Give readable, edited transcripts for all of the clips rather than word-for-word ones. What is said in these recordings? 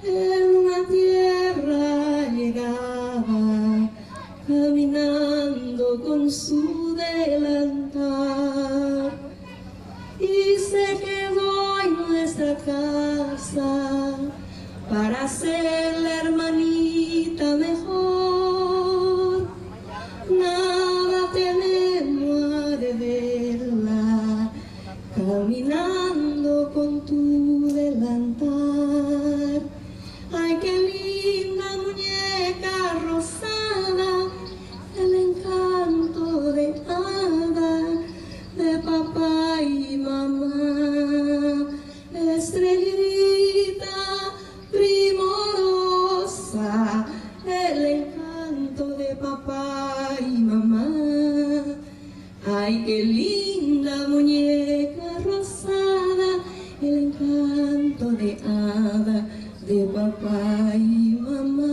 en una tierra llegaba, caminando con su delantal, y se quedó en nuestra casa para ser la hermanita mejor. Nada tenemos de verla caminando con tu delantal. Ay, qué linda muñeca rosada, el encanto de hada de papá y mamá. Estrellita primorosa, el encanto de papá y mamá. Ay, qué linda muñeca rosada, el encanto de hada de papá y mamá.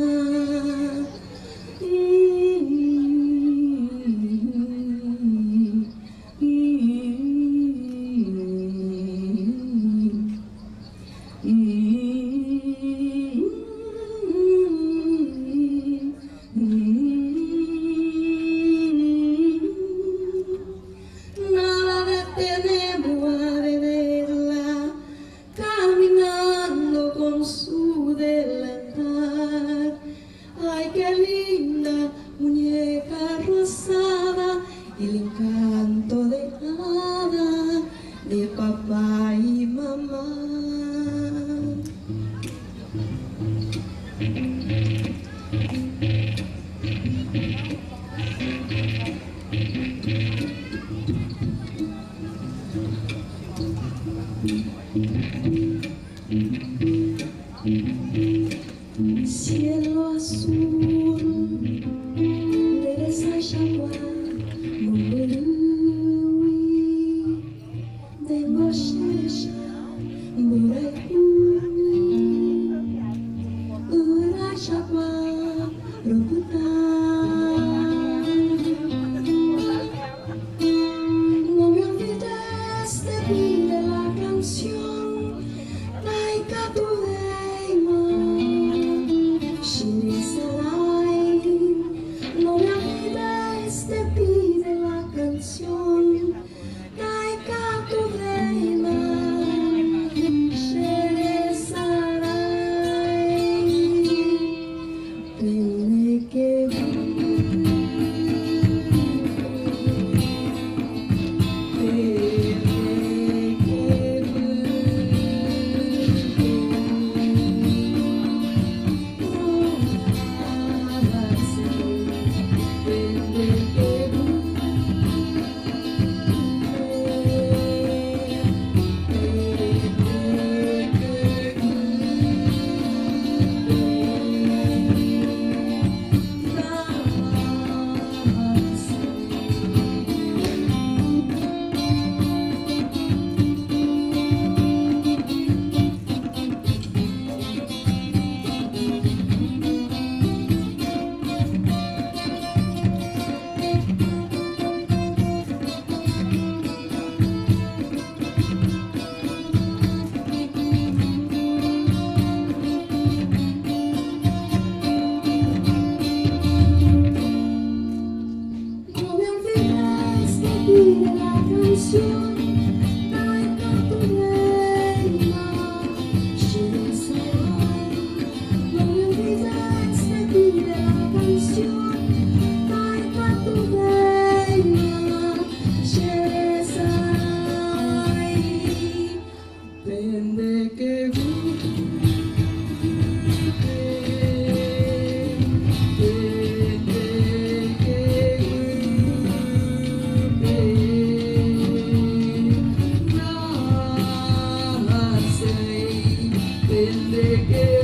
Nada detenemos de verla caminando con su delantal. Ay, qué linda muñeca rosada, el encanto de hada de papá y mamá. Cielo azul de Sachaguá, Monterrey, de Bochecha, Buraipú, Urachaguá, Rocutá. No me olvides de mí, de la canción Taikatudeima. No me olvides, te pide la canción Taikatudeima. Sheresarai, Penekebu, de la canción Taikatudeima. Sheresarai, no me olvides, te pide la canción Taikatudeima. Sheresarai, Penekebu. Desde que